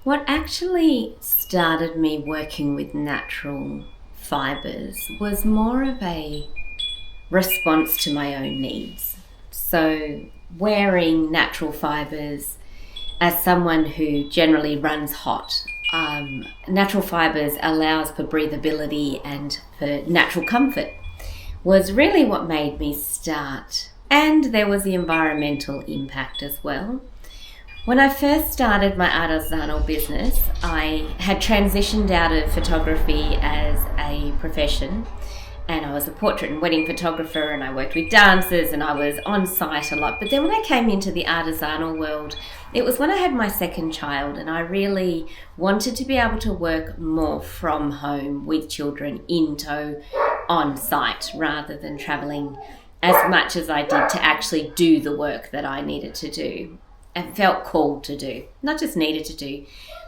What actually started me working with natural fibres was more of a response to my own needs. So wearing natural fibres as someone who generally runs hot, natural fibres allows for breathability and for natural comfort was really what made me start. And there was the environmental impact as well. When I first started my artisanal business, I had transitioned out of photography as a profession, and I was a portrait and wedding photographer, and I worked with dancers, and I was on site a lot. But then when I came into the artisanal world, it was when I had my second child, and I really wanted to be able to work more from home with children in tow on site rather than travelling as much as I did to actually do the work that I needed to do and felt called to do, not just needed to do.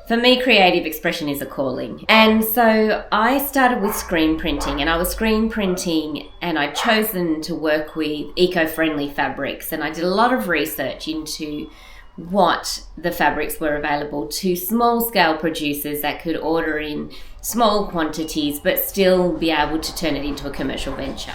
For me, creative expression is a calling. And so I started with screen printing, and I was screen printing, and I'd chosen to work with eco-friendly fabrics, and I did a lot of research into what the fabrics were available to small-scale producers that could order in small quantities but still be able to turn it into a commercial venture.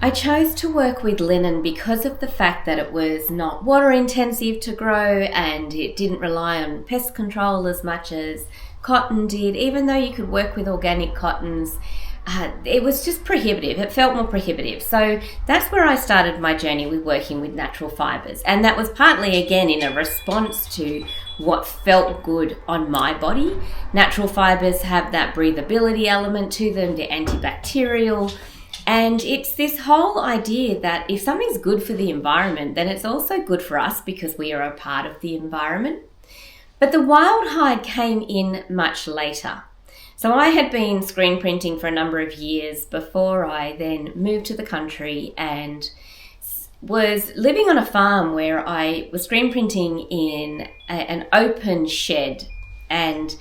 I chose to work with linen because of the fact that it was not water intensive to grow and it didn't rely on pest control as much as cotton did. Even though you could work with organic cottons, it was just prohibitive. It felt more prohibitive. So that's where I started my journey with working with natural fibres. And that was partly, again, in a response to what felt good on my body. Natural fibres have that breathability element to them. They're antibacterial. And it's this whole idea that if something's good for the environment, then it's also good for us because we are a part of the environment. But the wild hide came in much later. So I had been screen printing for a number of years before I then moved to the country and was living on a farm where I was screen printing in an open shed, and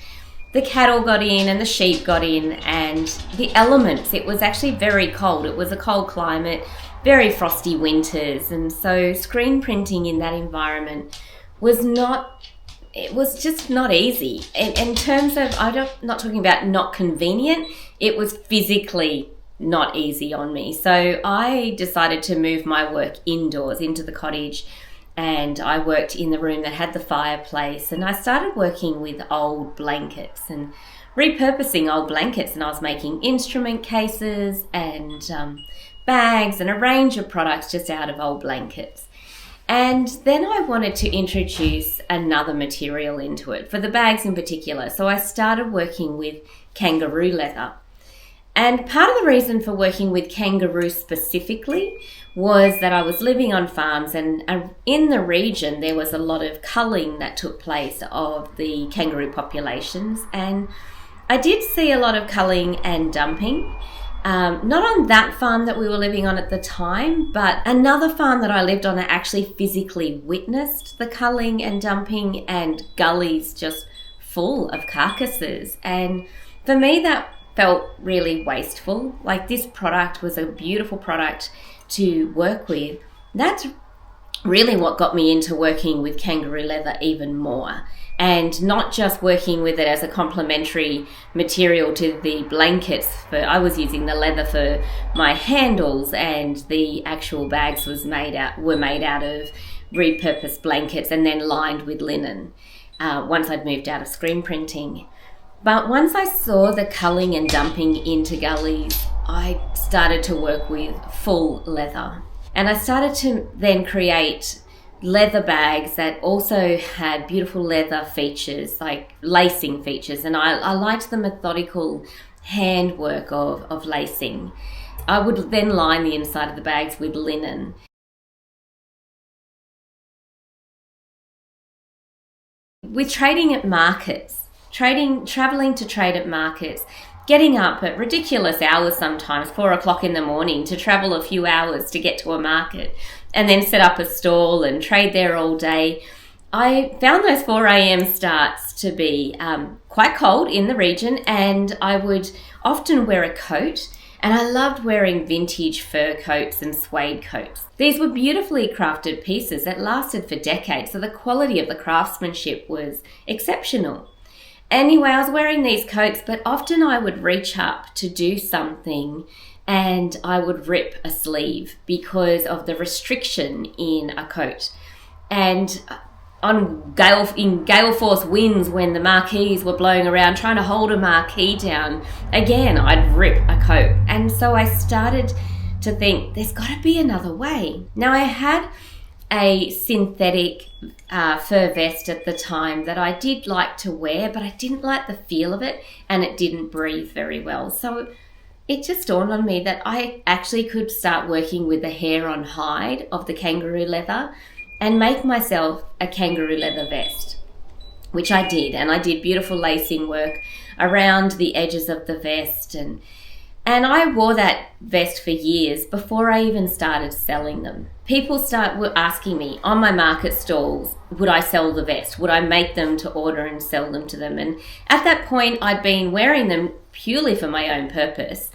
the cattle got in and the sheep got in, and the elements, it was actually very cold. It was a cold climate, very frosty winters. And so screen printing in that environment was just not easy. In terms of, I'm not talking about not convenient, it was physically not easy on me. So I decided to move my work indoors into the cottage, and I worked in the room that had the fireplace, and I started working with old blankets and repurposing old blankets, and I was making instrument cases and bags and a range of products just out of old blankets. And then I wanted to introduce another material into it, for the bags in particular. So I started working with kangaroo leather. And part of the reason for working with kangaroo specifically was that I was living on farms, and in the region there was a lot of culling that took place of the kangaroo populations, and I did see a lot of culling and dumping. Not on that farm that we were living on at the time, but another farm that I lived on that actually physically witnessed the culling and dumping, and gullies just full of carcasses. And for me that felt really wasteful. Like, this product was a beautiful product to work with. That's really what got me into working with kangaroo leather even more, and not just working with it as a complementary material to the blankets. I was using the leather for my handles, and the actual bags were made out of repurposed blankets and then lined with linen once I'd moved out of screen printing. But once I saw the culling and dumping into gullies, I started to work with full leather. And I started to then create leather bags that also had beautiful leather features, like lacing features. And I liked the methodical handwork of lacing. I would then line the inside of the bags with linen. With trading at markets, traveling to trade at markets, getting up at ridiculous hours sometimes, 4 o'clock in the morning, to travel a few hours to get to a market and then set up a stall and trade there all day. I found those 4 a.m. starts to be quite cold in the region, and I would often wear a coat, and I loved wearing vintage fur coats and suede coats. These were beautifully crafted pieces that lasted for decades, so the quality of the craftsmanship was exceptional. anyway, I was wearing these coats, but often I would reach up to do something and I would rip a sleeve because of the restriction in a coat. And in gale force winds, when the marquees were blowing around trying to hold a marquee down, again, I'd rip a coat. And so I started to think, there's got to be another way. Now, I had a synthetic fur vest at the time that I did like to wear, but I didn't like the feel of it, and it didn't breathe very well. So it just dawned on me that I actually could start working with the hair on hide of the kangaroo leather and make myself a kangaroo leather vest, which I did. And I did beautiful lacing work around the edges of the vest. And I wore that vest for years before I even started selling them. People were asking me on my market stalls, would I sell the vest? Would I make them to order and sell them to them? And at that point, I'd been wearing them purely for my own purpose,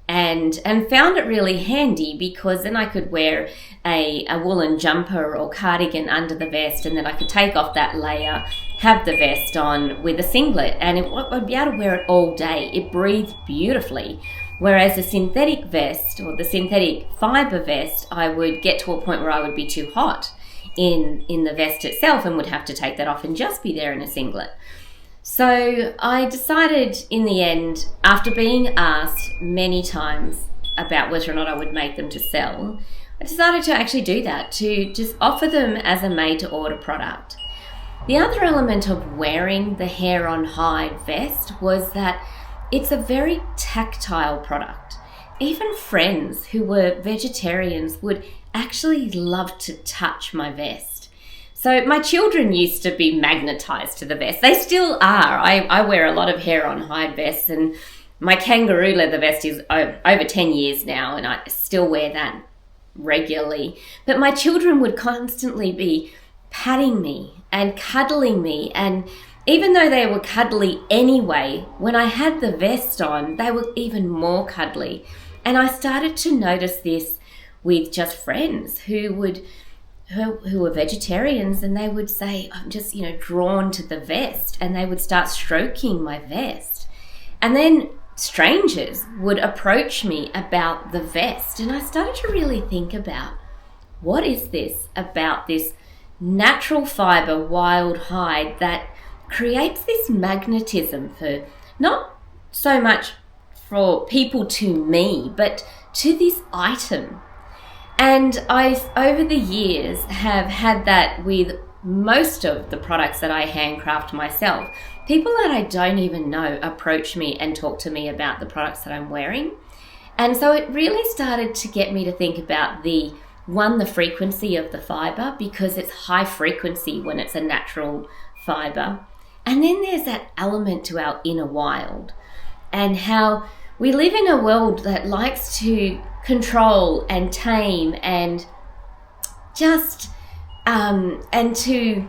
and found it really handy because then I could wear a woolen jumper or cardigan under the vest, and then I could take off that layer, have the vest on with a singlet, and I'd be able to wear it all day. It breathed beautifully. Whereas a synthetic vest or the synthetic fibre vest, I would get to a point where I would be too hot in the vest itself and would have to take that off and just be there in a singlet. So I decided in the end, after being asked many times about whether or not I would make them to sell, I decided to actually do that, to just offer them as a made-to-order product. The other element of wearing the hair on hide vest was that it's a very tactile product. Even friends who were vegetarians would actually love to touch my vest. So my children used to be magnetized to the vest. They still are. I wear a lot of hair on hide vests, and my kangaroo leather vest is over 10 years now, and I still wear that regularly. But my children would constantly be patting me and cuddling me, and even though they were cuddly anyway, when I had the vest on, they were even more cuddly. And I started to notice this with just friends who were vegetarians, and they would say, I'm just, drawn to the vest, and they would start stroking my vest. And then strangers would approach me about the vest, and I started to really think about, what is this about this natural fibre wild hide that creates this magnetism for not so much for people to me, but to this item. And I, over the years, have had that with most of the products that I handcraft myself. People that I don't even know approach me and talk to me about the products that I'm wearing. And so it really started to get me to think about the frequency of the fibre, because it's high frequency when it's a natural fibre. And then there's that element to our inner wild, and how we live in a world that likes to control and tame and just and to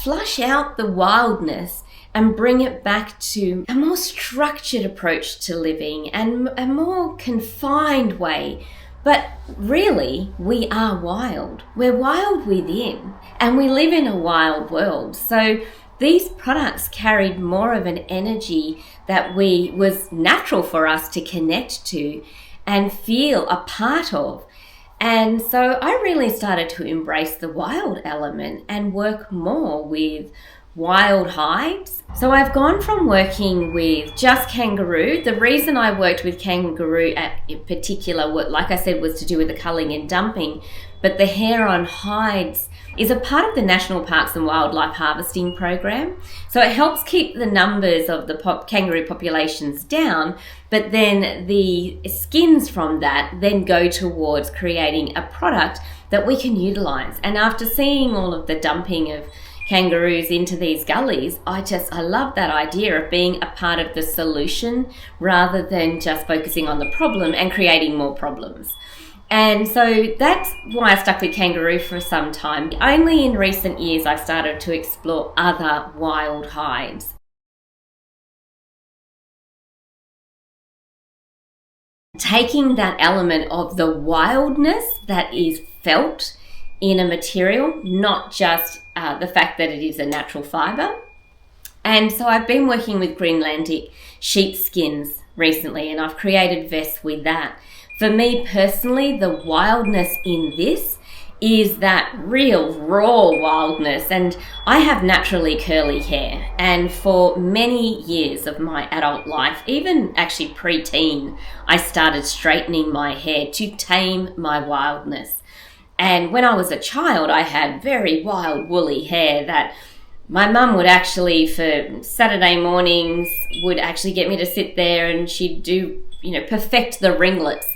flush out the wildness and bring it back to a more structured approach to living and a more confined way. But really, we are wild. We're wild within, and we live in a wild world. So these products carried more of an energy that was natural for us to connect to and feel a part of. And so I really started to embrace the wild element and work more with wild hides. So I've gone from working with just kangaroo. The reason I worked with kangaroo in particular, like I said, was to do with the culling and dumping, but the hair on hides is a part of the National Parks and Wildlife Harvesting Program. So it helps keep the numbers of the kangaroo populations down, but then the skins from that then go towards creating a product that we can utilize. And after seeing all of the dumping of kangaroos into these gullies, I love that idea of being a part of the solution rather than just focusing on the problem and creating more problems. And so that's why I stuck with kangaroo for some time. Only in recent years I've started to explore other wild hides. Taking that element of the wildness that is felt in a material, not just the fact that it is a natural fibre, And so I've been working with Greenlandic sheepskins recently, and I've created vests with that. For me personally, the wildness in this is that real raw wildness. And I have naturally curly hair, and for many years of my adult life, even actually pre-teen, I started straightening my hair to tame my wildness. And when I was a child, I had very wild woolly hair that my mum would actually, for Saturday mornings, would actually get me to sit there and she'd do, perfect the ringlets.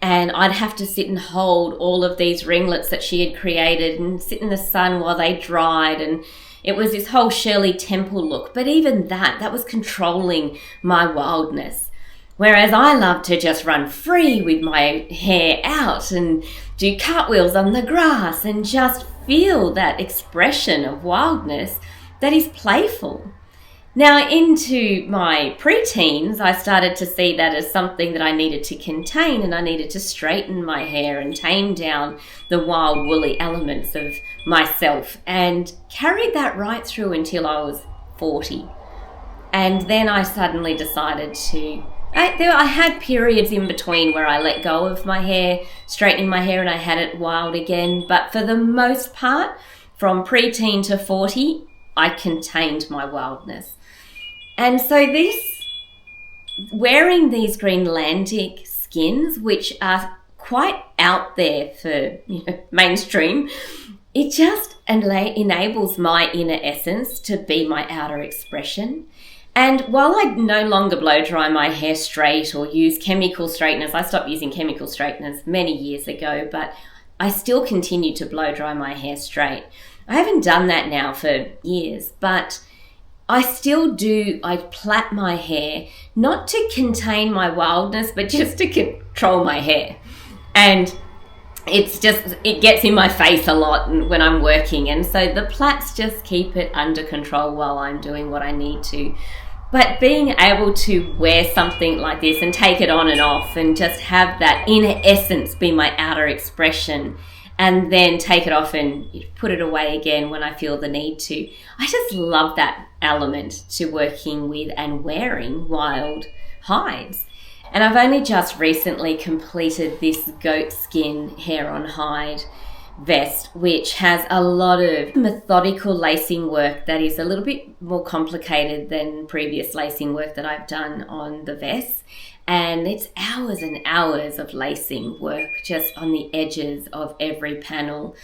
And I'd have to sit and hold all of these ringlets that she had created and sit in the sun while they dried. And it was this whole Shirley Temple look. But even that was controlling my wildness. Whereas I love to just run free with my hair out and do cartwheels on the grass and just feel that expression of wildness that is playful. Now, into my preteens, I started to see that as something that I needed to contain, and I needed to straighten my hair and tame down the wild woolly elements of myself, and carried that right through until I was 40. And then I suddenly decided I had periods in between where I let go of my hair, straightening my hair, and I had it wild again. But for the most part, from preteen to 40, I contained my wildness. And so wearing these Greenlandic skins, which are quite out there for mainstream, it just enables my inner essence to be my outer expression. And while I no longer blow dry my hair straight or use chemical straighteners, I stopped using chemical straighteners many years ago, but I still continue to blow dry my hair straight. I haven't done that now for years, but I still do. I plait my hair, not to contain my wildness, but just to control my hair. And it gets in my face a lot when I'm working. And so the plaits just keep it under control while I'm doing what I need to. But being able to wear something like this and take it on and off and just have that inner essence be my outer expression, and then take it off and put it away again when I feel the need to. I just love that element to working with and wearing wild hides. And I've only just recently completed this goat skin hair on hide vest, which has a lot of methodical lacing work that is a little bit more complicated than previous lacing work that I've done on the vest. And it's hours and hours of lacing work just on the edges of every panel.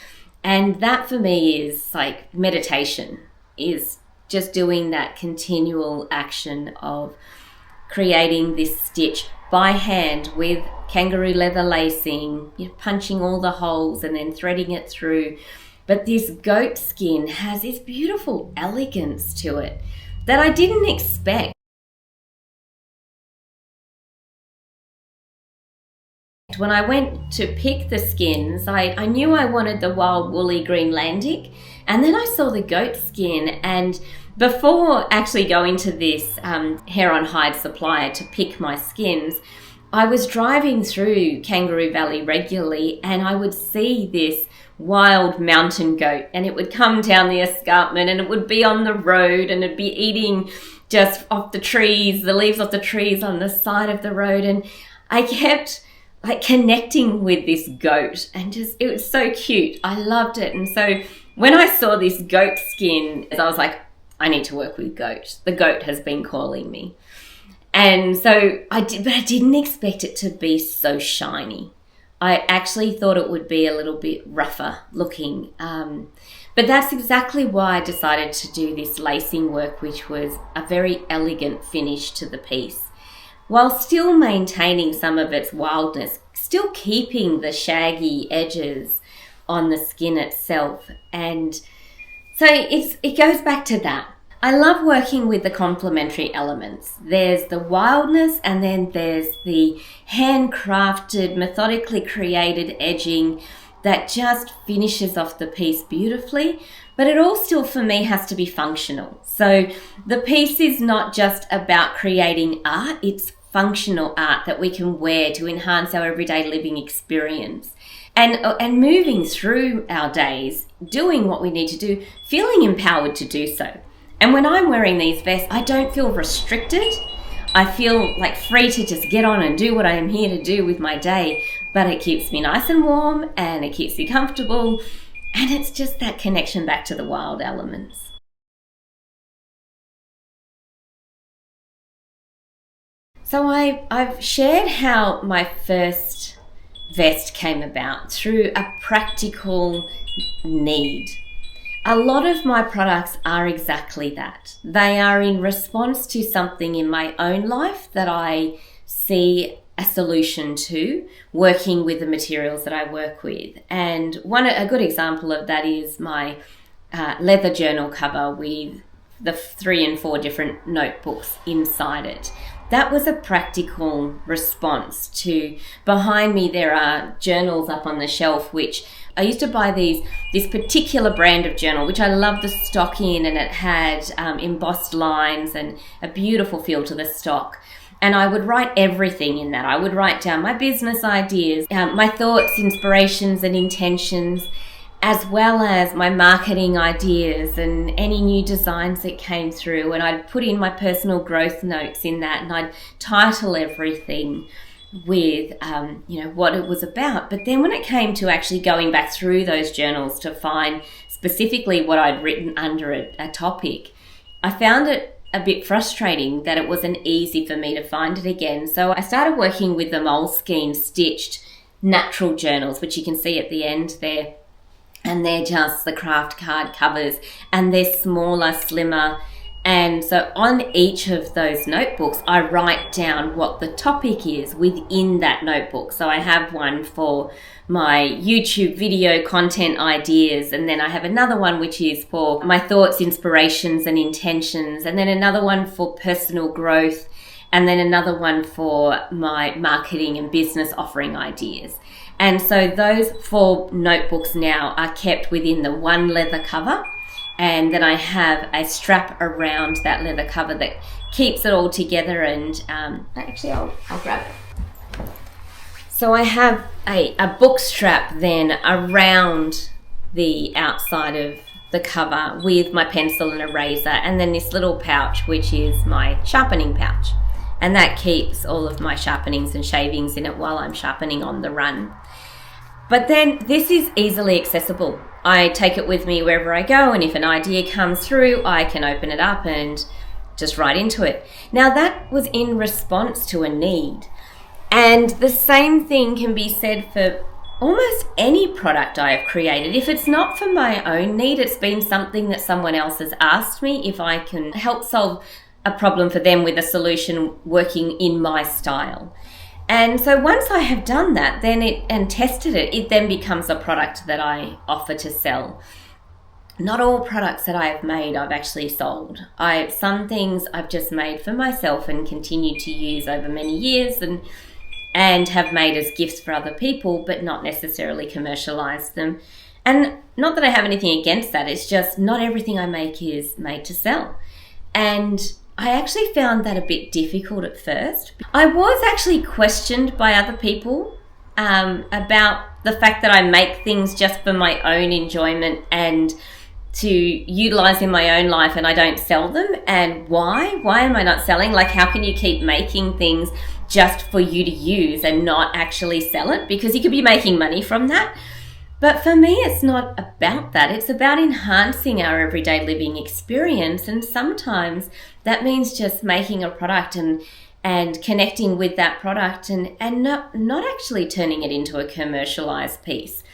And that for me is like meditation, is just doing that continual action of creating this stitch by hand with kangaroo leather lacing, punching all the holes and then threading it through. But this goat skin has this beautiful elegance to it that I didn't expect. When I went to pick the skins, I knew I wanted the wild woolly Greenlandic, and then I saw the goat skin. And before actually going to this hair on hide supplier to pick my skins, I was driving through Kangaroo Valley regularly, and I would see this wild mountain goat, and it would come down the escarpment and it would be on the road and it'd be eating just off the trees, the leaves off the trees on the side of the road. And I kept connecting with this goat, and just, it was so cute. I loved it. And so when I saw this goat skin, I was like, I need to work with goat. The goat has been calling me. And so I didn't expect it to be so shiny. I actually thought it would be a little bit rougher looking. But that's exactly why I decided to do this lacing work, which was a very elegant finish to the piece, while still maintaining some of its wildness, still keeping the shaggy edges on the skin itself. And so it goes back to that. I love working with the complementary elements. There's the wildness, and then there's the handcrafted, methodically created edging that just finishes off the piece beautifully. But it all still, for me, has to be functional. So the piece is not just about creating art, it's functional art that we can wear to enhance our everyday living experience. And moving through our days, doing what we need to do, feeling empowered to do so. And when I'm wearing these vests, I don't feel restricted. I feel like free to just get on and do what I am here to do with my day, but it keeps me nice and warm and it keeps me comfortable, and it's just that connection back to the wild elements. So I've shared how my first vest came about through a practical need. A lot of my products are exactly that. They are in response to something in my own life that I see a solution to, working with the materials that I work with. And a good example of that is my leather journal cover with the 3 and 4 different notebooks inside it. That was a practical response to, behind me there are journals up on the shelf, which I used to buy this particular brand of journal, which I love the stock in, and it had embossed lines and a beautiful feel to the stock. And I would write everything in that. I would write down my business ideas, my thoughts, inspirations and intentions, as well as my marketing ideas and any new designs that came through. And I'd put in my personal growth notes in that, and I'd title everything with what it was about. But then when it came to actually going back through those journals to find specifically what I'd written under a topic, I found it a bit frustrating that it wasn't easy for me to find it again. So I started working with the Moleskine stitched natural journals, which you can see at the end there. And they're just the craft card covers, and they're smaller, slimmer. And so on each of those notebooks, I write down what the topic is within that notebook. So I have one for my YouTube video content ideas, and then I have another one which is for my thoughts, inspirations and intentions, and then another one for personal growth, and then another one for my marketing and business offering ideas. And so those 4 notebooks now are kept within the one leather cover, and then I have a strap around that leather cover that keeps it all together. And actually I'll grab it. So I have a book strap then around the outside of the cover with my pencil and eraser, and then this little pouch which is my sharpening pouch, and that keeps all of my sharpenings and shavings in it while I'm sharpening on the run. But then this is easily accessible. I take it with me wherever I go, and if an idea comes through, I can open it up and just write into it. Now that was in response to a need. And the same thing can be said for almost any product I have created. If it's not for my own need, it's been something that someone else has asked me if I can help solve a problem for them with a solution working in my style. And so once I have done that and tested it, it then becomes a product that I offer to sell. Not all products that I have made I've actually sold. Some things I've just made for myself and continued to use over many years and have made as gifts for other people, but not necessarily commercialized them. And not that I have anything against that, it's just not everything I make is made to sell. And I actually found that a bit difficult at first. I was actually questioned by other people about the fact that I make things just for my own enjoyment and to utilize in my own life, and I don't sell them. And why? Why am I not selling? Like, how can you keep making things just for you to use and not actually sell it? Because you could be making money from that. But for me, it's not about that. It's about enhancing our everyday living experience. And sometimes that means just making a product and connecting with that product and not actually turning it into a commercialized piece.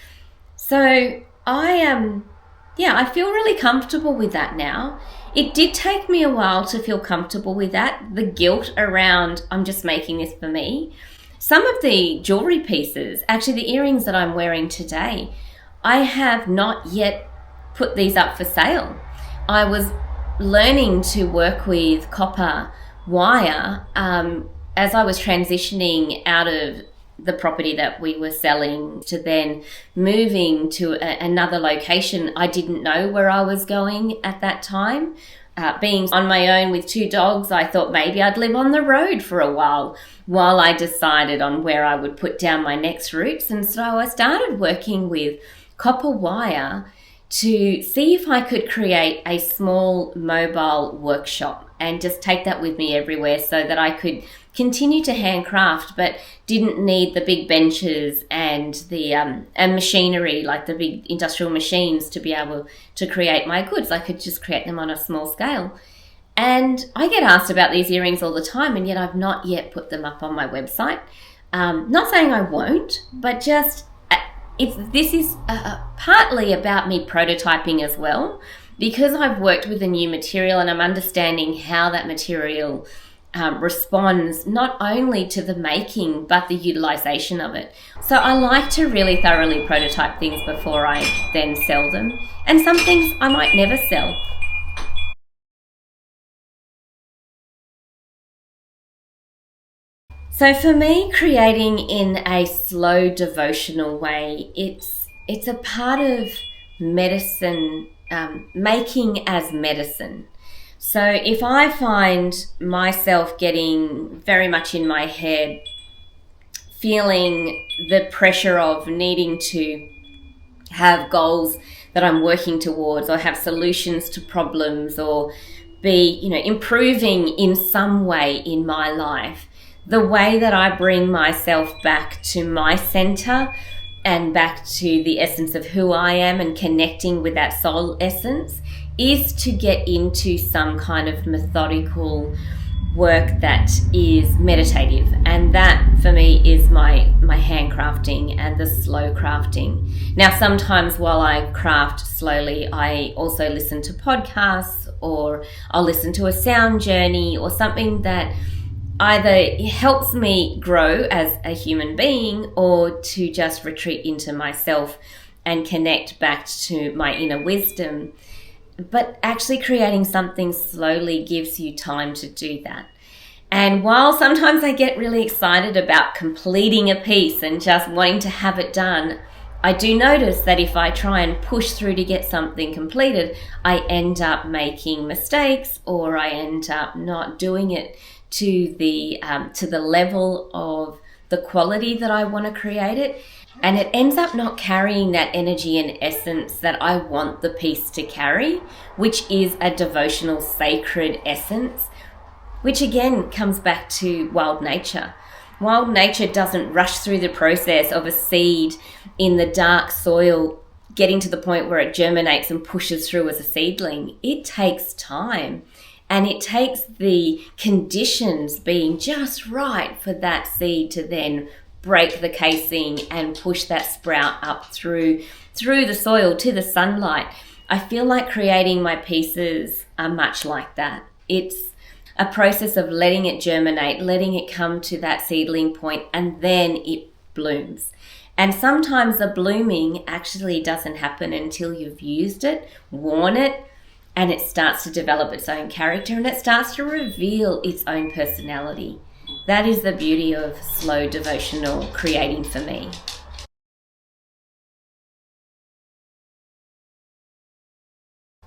So I feel really comfortable with that now. It did take me a while to feel comfortable with that, the guilt around I'm just making this for me. Some of the jewelry pieces, actually the earrings that I'm wearing today, I have not yet put these up for sale. I was learning to work with copper wire as I was transitioning out of the property that we were selling to then moving to another location. I didn't know where I was going at that time. Being on my own with 2 dogs, I thought maybe I'd live on the road for a while I decided on where I would put down my next roots. And so I started working with copper wire to see if I could create a small mobile workshop and just take that with me everywhere so that I could continue to handcraft but didn't need the big benches and the and machinery, like the big industrial machines, to be able to create my goods. I could just create them on a small scale. And I get asked about these earrings all the time, and yet I've not yet put them up on my website. Not saying I won't, but just this is partly about me prototyping as well, because I've worked with a new material and I'm understanding how that material responds not only to the making but the utilization of it. So I like to really thoroughly prototype things before I then sell them, and some things I might never sell. So for me, creating in a slow devotional way, it's a part of medicine, making as medicine. So if I find myself getting very much in my head, feeling the pressure of needing to have goals that I'm working towards, or have solutions to problems, or be, improving in some way in my life, the way that I bring myself back to my center and back to the essence of who I am and connecting with that soul essence is to get into some kind of methodical work that is meditative. And that for me is my handcrafting and the slow crafting. Now, sometimes while I craft slowly, I also listen to podcasts, or I'll listen to a sound journey or something that either helps me grow as a human being, or to just retreat into myself and connect back to my inner wisdom. But actually creating something slowly gives you time to do that. And while sometimes I get really excited about completing a piece and just wanting to have it done, I do notice that if I try and push through to get something completed, I end up making mistakes, or I end up not doing it to the level of the quality that I want to create it. And it ends up not carrying that energy and essence that I want the piece to carry, which is a devotional, sacred essence, which again comes back to wild nature. Wild nature doesn't rush through the process of a seed in the dark soil getting to the point where it germinates and pushes through as a seedling. It takes time. And it takes the conditions being just right for that seed to then break the casing and push that sprout up through the soil to the sunlight. I feel like creating my pieces are much like that. It's a process of letting it germinate, letting it come to that seedling point, and then it blooms. And sometimes the blooming actually doesn't happen until you've used it, worn it, and it starts to develop its own character, and it starts to reveal its own personality. That is the beauty of slow devotional creating for me.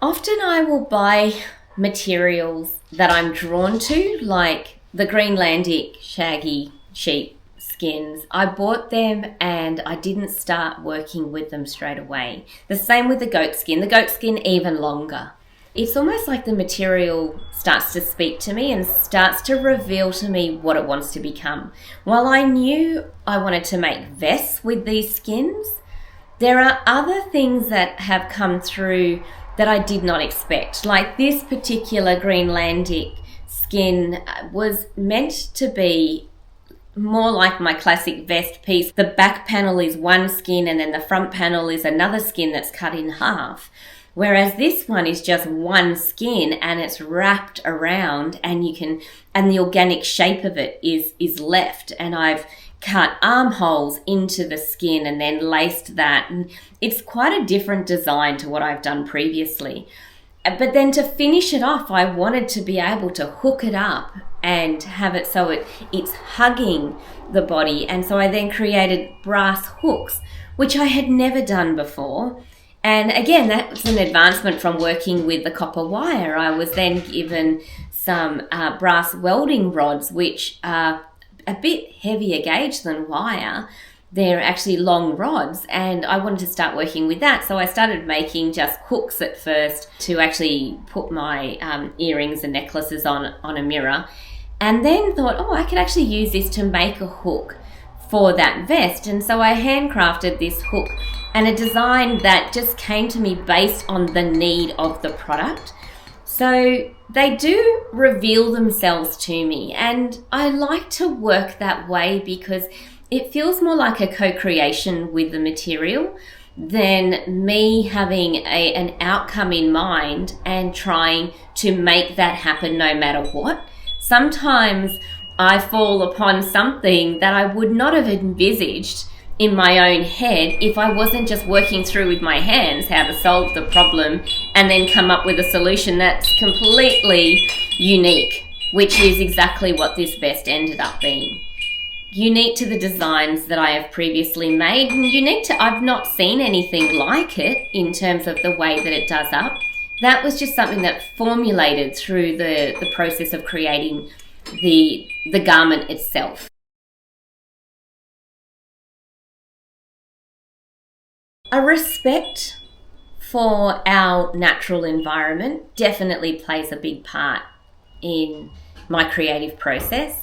Often I will buy materials that I'm drawn to, like the Greenlandic shaggy sheep skins. I bought them and I didn't start working with them straight away. The same with the goat skin even longer. It's almost like the material starts to speak to me and starts to reveal to me what it wants to become. While I knew I wanted to make vests with these skins, there are other things that have come through that I did not expect. Like this particular Greenlandic skin was meant to be more like my classic vest piece. The back panel is one skin and then the front panel is another skin that's cut in half. Whereas this one is just one skin and it's wrapped around, and the organic shape of it is left. And I've cut armholes into the skin and then laced that. And it's quite a different design to what I've done previously. But then to finish it off, I wanted to be able to hook it up and have it so it's hugging the body. And so I then created brass hooks, which I had never done before. And again, that was an advancement from working with the copper wire. I was then given some brass welding rods, which are a bit heavier gauge than wire, they're actually long rods, and I wanted to start working with that. So I started making just hooks at first to actually put my earrings and necklaces on a mirror, and then thought, I could actually use this to make a hook for that vest. And so I handcrafted this hook and a design that just came to me based on the need of the product. So they do reveal themselves to me, and I like to work that way because it feels more like a co-creation with the material than me having an outcome in mind and trying to make that happen no matter what. Sometimes I fall upon something that I would not have envisaged in my own head if I wasn't just working through with my hands how to solve the problem and then come up with a solution that's completely unique, which is exactly what this vest ended up being. Unique to the designs that I have previously made, and unique to, I've not seen anything like it in terms of the way that it does up. That was just something that formulated through the process of creating the garment itself. A respect for our natural environment definitely plays a big part in my creative process.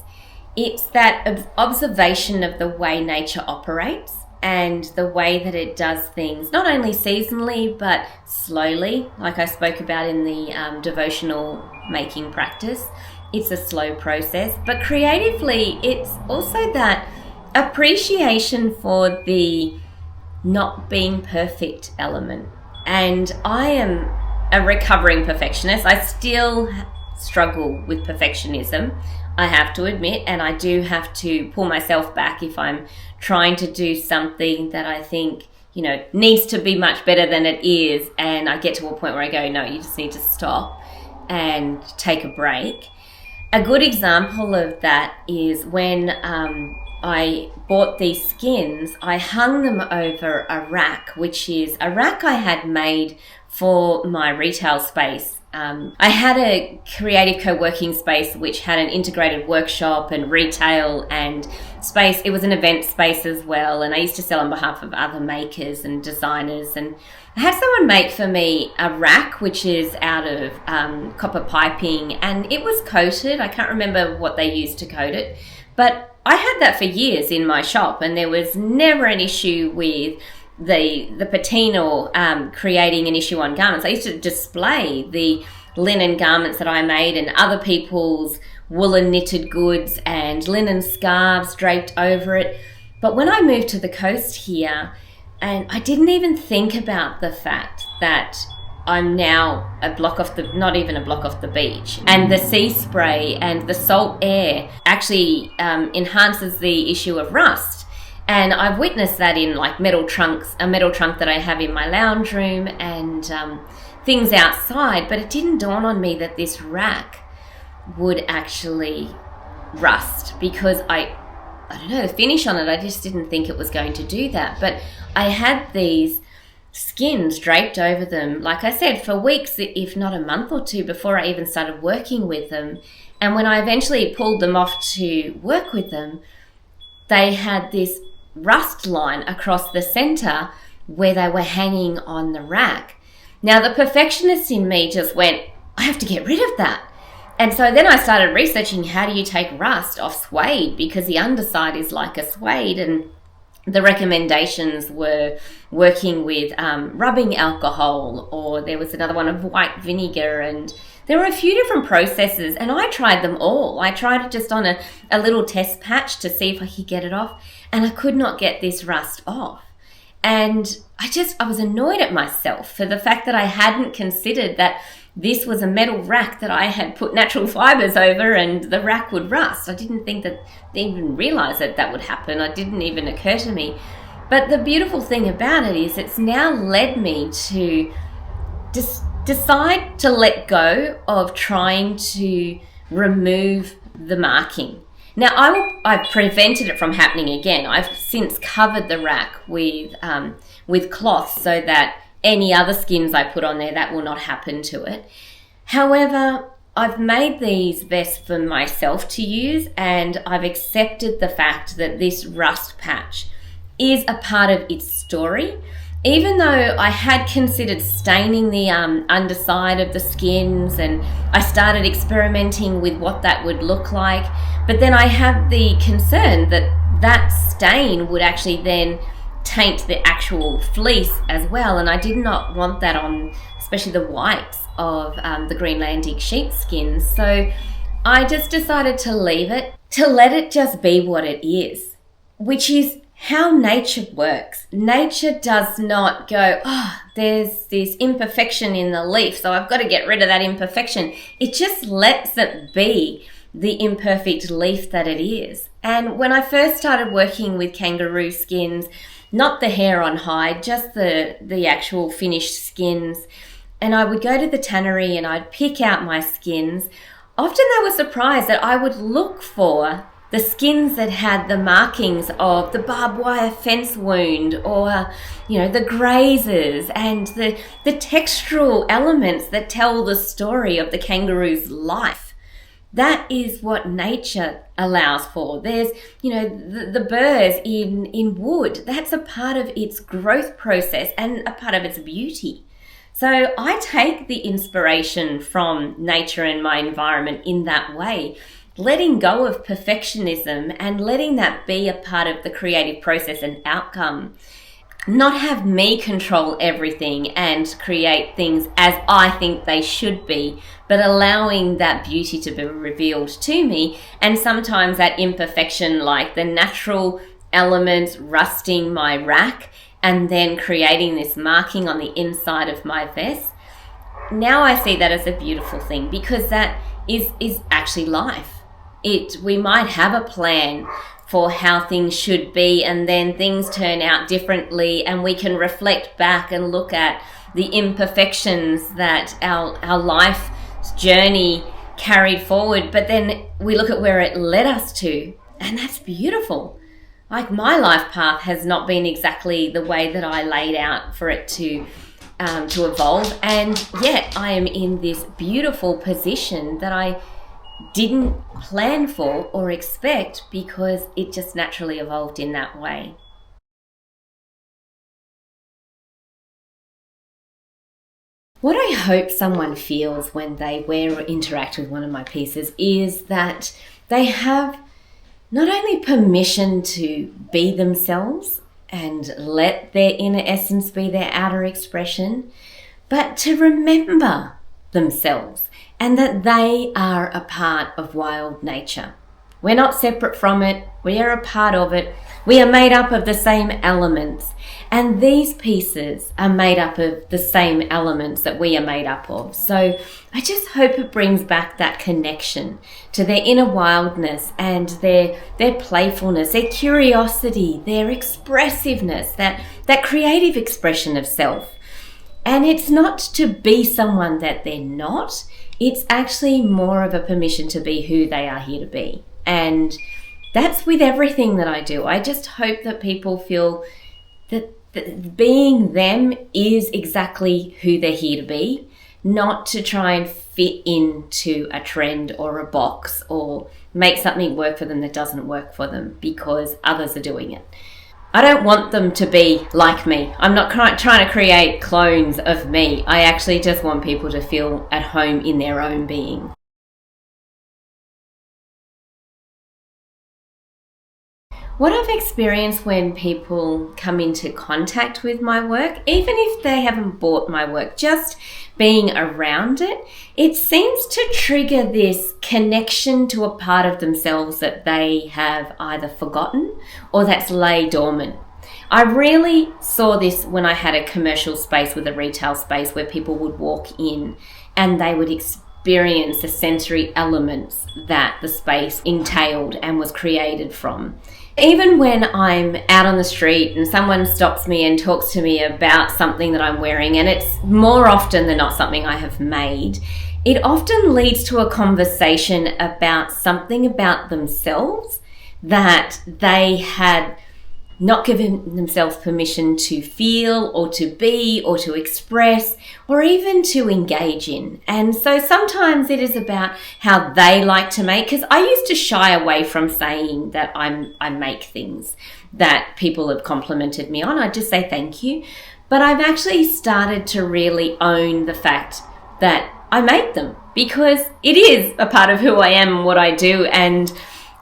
It's that observation of the way nature operates and the way that it does things, not only seasonally, but slowly, like I spoke about in the devotional making practice. It's a slow process, but creatively, it's also that appreciation for the not being perfect element. And I am a recovering perfectionist. I still struggle with perfectionism, I have to admit, and I do have to pull myself back if I'm trying to do something that I think, needs to be much better than it is, and I get to a point where I go, no, you just need to stop and take a break. A good example of that is when I bought these skins, I hung them over a rack, which is a rack I had made for my retail space. I had a creative co-working space which had an integrated workshop and retail and space. It was an event space as well, and I used to sell on behalf of other makers and designers. And I had someone make for me a rack which is out of copper piping, and it was coated. I can't remember what they used to coat it, but I had that for years in my shop, and there was never an issue with the patina creating an issue on garments. I used to display the linen garments that I made and other people's woolen knitted goods and linen scarves draped over it. But when I moved to the coast here, and I didn't even think about the fact that I'm now not even a block off the beach, and the sea spray and the salt air actually enhances the issue of rust. And I've witnessed that in like a metal trunk that I have in my lounge room and things outside, but it didn't dawn on me that this rack would actually rust because I don't know, the finish on it, I just didn't think it was going to do that. But I had these skins draped over them, like I said, for weeks, if not a month or two, before I even started working with them. And when I eventually pulled them off to work with them, they had this rust line across the center where they were hanging on the rack. Now, the perfectionist in me just went, I have to get rid of that. And so then I started researching, how do you take rust off suede? Because the underside is like a suede, and the recommendations were working with rubbing alcohol, or there was another one of white vinegar, and there were a few different processes, and I tried them all. I tried it just on a little test patch to see if I could get it off, and I could not get this rust off. And I was annoyed at myself for the fact that I hadn't considered that this was a metal rack that I had put natural fibers over and the rack would rust. I didn't think that, even realize that would happen. It didn't even occur to me. But the beautiful thing about it is it's now led me to just decide to let go of trying to remove the marking. Now, I've prevented it from happening again. I've since covered the rack with cloth so that any other skins I put on there, that will not happen to it. However, I've made these vests for myself to use, and I've accepted the fact that this rust patch is a part of its story. Even though I had considered staining the underside of the skins, and I started experimenting with what that would look like, but then I had the concern that that stain would actually then taint the actual fleece as well, and I did not want that on, especially the whites of the Greenlandic sheepskins. So I just decided to leave it, to let it just be what it is, which is how nature works. Nature does not go, oh, there's this imperfection in the leaf, so I've got to get rid of that imperfection. It just lets it be the imperfect leaf that it is. And when I first started working with kangaroo skins, not the hair on hide, just the actual finished skins, and I would go to the tannery and I'd pick out my skins, often they were surprised that I would look for the skins that had the markings of the barbed wire fence wound, or, the grazes and the textural elements that tell the story of the kangaroo's life. That is what nature allows for. There's, the burrs in wood. That's a part of its growth process and a part of its beauty. So I take the inspiration from nature and my environment in that way, letting go of perfectionism and letting that be a part of the creative process and outcome. Not have me control everything and create things as I think they should be, but allowing that beauty to be revealed to me, and sometimes that imperfection, like the natural elements rusting my rack and then creating this marking on the inside of my vest. Now I see that as a beautiful thing, because that is actually life. We might have a plan for how things should be, and then things turn out differently, and we can reflect back and look at the imperfections that our life journey carried forward, but then we look at where it led us to, and that's beautiful. Like, my life path has not been exactly the way that I laid out for it to evolve, and yet I am in this beautiful position that I didn't plan for or expect, because it just naturally evolved in that way. What I hope someone feels when they wear or interact with one of my pieces is that they have not only permission to be themselves and let their inner essence be their outer expression, but to remember themselves and that they are a part of wild nature. We're not separate from it. We are a part of it. We are made up of the same elements. And these pieces are made up of the same elements that we are made up of. So I just hope it brings back that connection to their inner wildness and their playfulness, their curiosity, their expressiveness, that creative expression of self. And it's not to be someone that they're not. It's actually more of a permission to be who they are here to be. And that's with everything that I do. I just hope that people feel that being them is exactly who they're here to be, not to try and fit into a trend or a box or make something work for them that doesn't work for them because others are doing it. I don't want them to be like me. I'm not trying to create clones of me. I actually just want people to feel at home in their own being. What I've experienced when people come into contact with my work, even if they haven't bought my work, just being around it, it seems to trigger this connection to a part of themselves that they have either forgotten or that's lay dormant. I really saw this when I had a commercial space with a retail space where people would walk in and they would experience the sensory elements that the space entailed and was created from. Even when I'm out on the street and someone stops me and talks to me about something that I'm wearing, and it's more often than not something I have made, it often leads to a conversation about something about themselves that they had not giving themselves permission to feel or to be or to express or even to engage in. And so sometimes it is about how they like to make, because I used to shy away from saying that I make things that people have complimented me on. I just say thank you. But I've actually started to really own the fact that I make them, because it is a part of who I am and what I do, and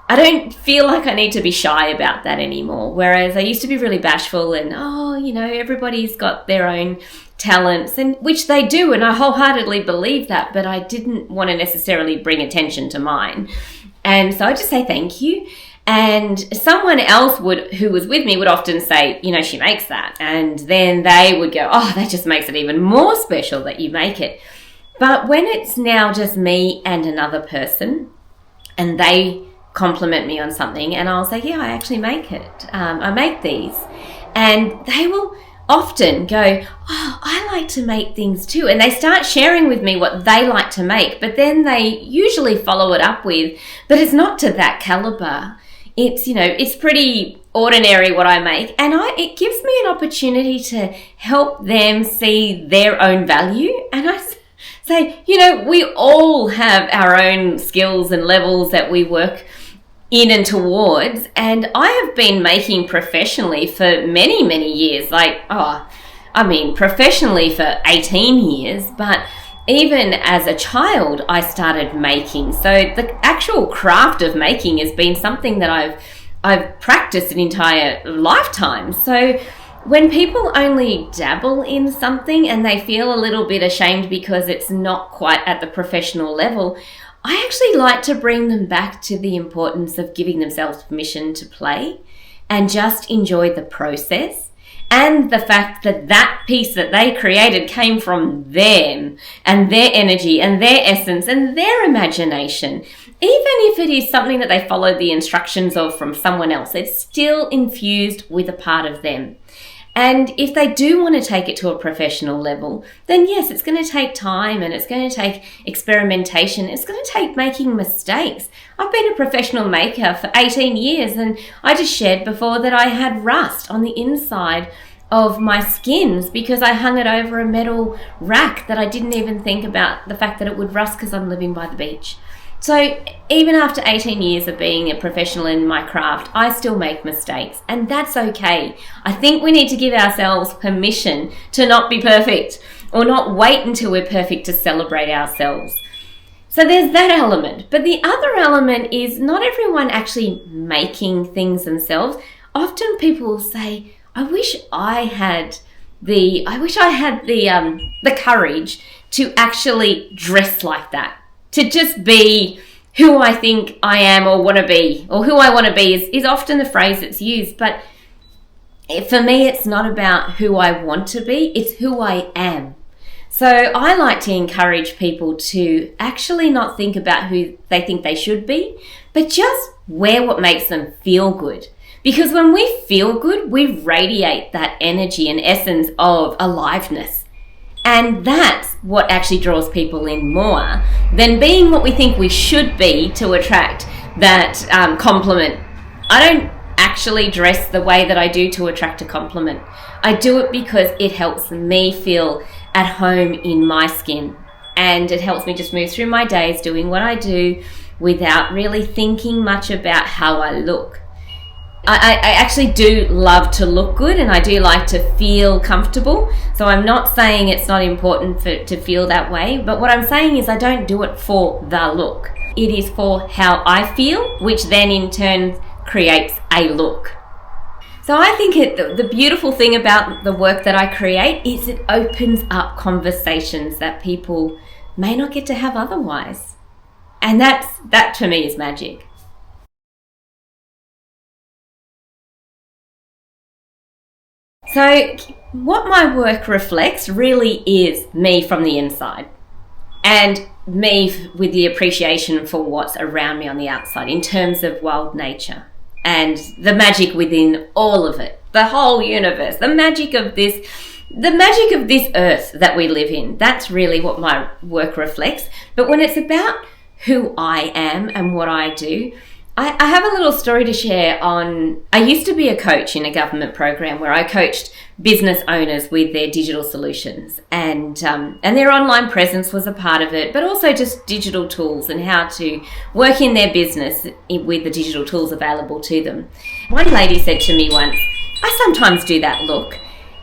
I don't feel like I need to be shy about that anymore. Whereas I used to be really bashful and, everybody's got their own talents, and which they do, and I wholeheartedly believe that, but I didn't want to necessarily bring attention to mine. And so I just say thank you. And someone else who was with me would often say, she makes that. And then they would go, oh, that just makes it even more special that you make it. But when it's now just me and another person, and they compliment me on something, and I'll say, yeah, I actually make it. I make these. And they will often go, oh, I like to make things too. And they start sharing with me what they like to make, but then they usually follow it up with, but it's not to that caliber. It's pretty ordinary what I make. And it gives me an opportunity to help them see their own value. And I say, we all have our own skills and levels that we work in and towards. And I have been making professionally for many, many years. Professionally for 18 years, but even as a child, I started making. So the actual craft of making has been something that I've practiced an entire lifetime. So when people only dabble in something and they feel a little bit ashamed because it's not quite at the professional level, I actually like to bring them back to the importance of giving themselves permission to play and just enjoy the process, and the fact that that piece that they created came from them and their energy and their essence and their imagination. Even if it is something that they followed the instructions of from someone else, it's still infused with a part of them. And if they do want to take it to a professional level, then yes, it's going to take time, and it's going to take experimentation. It's going to take making mistakes. I've been a professional maker for 18 years, and I just shared before that I had rust on the inside of my skins because I hung it over a metal rack that I didn't even think about the fact that it would rust because I'm living by the beach. So even after 18 years of being a professional in my craft, I still make mistakes, and that's okay. I think we need to give ourselves permission to not be perfect, or not wait until we're perfect to celebrate ourselves. So there's that element. But the other element is not everyone actually making things themselves. Often people will say, I wish I had the courage to actually dress like that. To just be who I think I am or want to be, or who I want to be is often the phrase that's used. But for me, it's not about who I want to be, it's who I am. So I like to encourage people to actually not think about who they think they should be, but just wear what makes them feel good. Because when we feel good, we radiate that energy and essence of aliveness. And that's what actually draws people in more than being what we think we should be to attract that compliment. I don't actually dress the way that I do to attract a compliment. I do it because it helps me feel at home in my skin. And it helps me just move through my days doing what I do without really thinking much about how I look. I actually do love to look good, and I do like to feel comfortable. So I'm not saying it's not important to feel that way, but what I'm saying is I don't do it for the look. It is for how I feel, which then in turn creates a look. So I think the beautiful thing about the work that I create is it opens up conversations that people may not get to have otherwise. And that to me is magic. So what my work reflects really is me from the inside, and me with the appreciation for what's around me on the outside in terms of wild nature and the magic within all of it, the whole universe, the magic of this earth that we live in. That's really what my work reflects. But when it's about who I am and what I do, I have a little story to share on, I used to be a coach in a government program where I coached business owners with their digital solutions, and their online presence was a part of it, but also just digital tools and how to work in their business with the digital tools available to them. One lady said to me once, I sometimes do that look,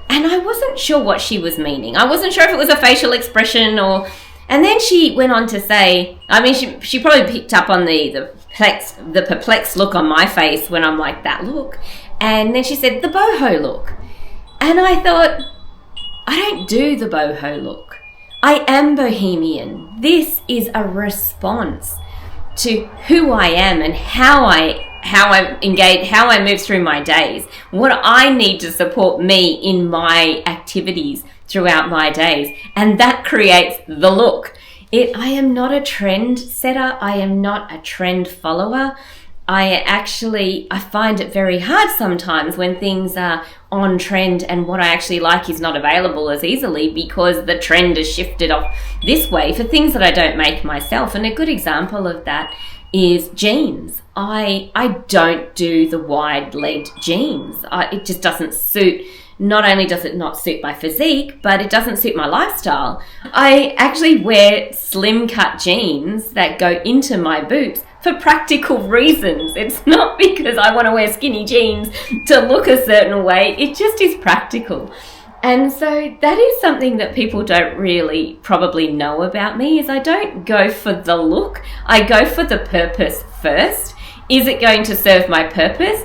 and I wasn't sure what she was meaning. I wasn't sure if it was a facial expression or... And then she went on to say, I mean, she probably picked up on the perplexed look on my face when I'm like, that look. And then she said, the boho look. And I thought, I don't do the boho look. I am bohemian. This is a response to who I am and how I engage, how I move through my days, what I need to support me in my activities throughout my days, and that creates the look. I am not a trend setter. I am not a trend follower. I find it very hard sometimes when things are on trend and what I actually like is not available as easily because the trend has shifted off this way for things that I don't make myself. And a good example of that is jeans. I don't do the wide-legged jeans. It just doesn't suit. Not only does it not suit my physique, but it doesn't suit my lifestyle. I actually wear slim cut jeans that go into my boots for practical reasons. It's not because I want to wear skinny jeans to look a certain way. It just is practical. And so that is something that people don't really probably know about me, is I don't go for the look. I go for the purpose first. Is it going to serve my purpose?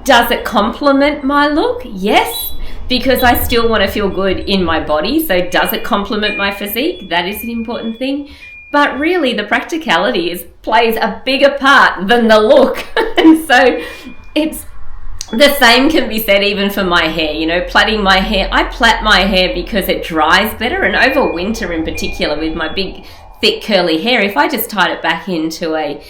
Does it complement my look? Yes, because I still want to feel good in my body. So does it complement my physique? That is an important thing. But really the practicality plays a bigger part than the look. And so it's the same can be said even for my hair. You know, plaiting my hair. I plait my hair because it dries better, and over winter in particular with my big thick curly hair, if I just tied it back into a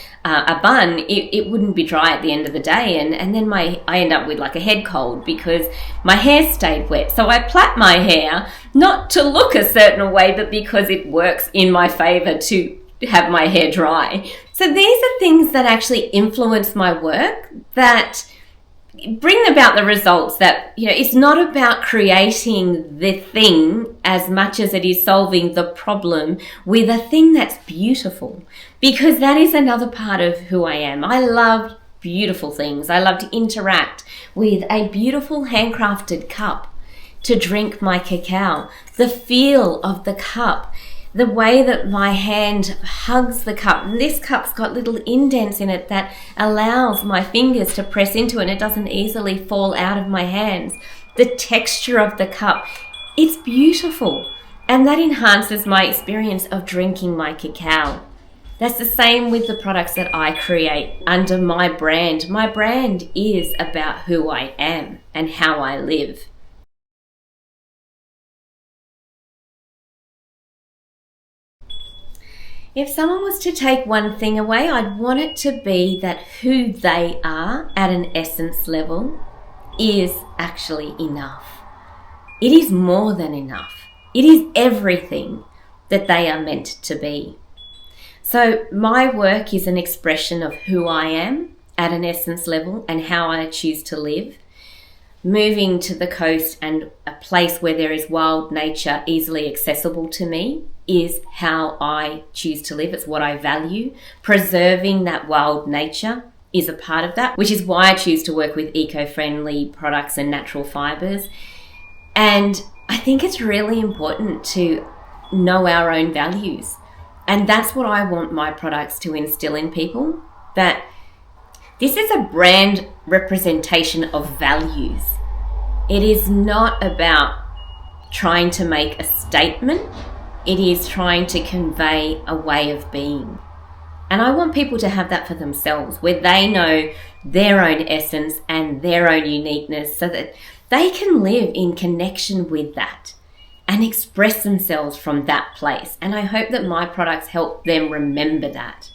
bun, it wouldn't be dry at the end of the day, and then I end up with like a head cold because my hair stayed wet. So I plait my hair not to look a certain way, but because it works in my favor to have my hair dry. So these are things that actually influence my work, that bring about the results. That, you know, it's not about creating the thing as much as it is solving the problem with a thing that's beautiful, because that is another part of who I am. I love beautiful things. I love to interact with a beautiful handcrafted cup to drink my cacao, the feel of the cup, the way that my hand hugs the cup. And this cup's got little indents in it that allows my fingers to press into it and it doesn't easily fall out of my hands. The texture of the cup, it's beautiful. And that enhances my experience of drinking my cacao. That's the same with the products that I create under my brand. My brand is about who I am and how I live. If someone was to take one thing away, I'd want it to be that who they are at an essence level is actually enough. It is more than enough. It is everything that they are meant to be. So my work is an expression of who I am at an essence level and how I choose to live. Moving to the coast and a place where there is wild nature easily accessible to me is how I choose to live. It's what I value. Preserving that wild nature is a part of that, which is why I choose to work with eco-friendly products and natural fibres. And I think it's really important to know our own values. And that's what I want my products to instill in people, that this is a brand representation of values. It is not about trying to make a statement. It is trying to convey a way of being. And I want people to have that for themselves, where they know their own essence and their own uniqueness so that they can live in connection with that and express themselves from that place. And I hope that my products help them remember that.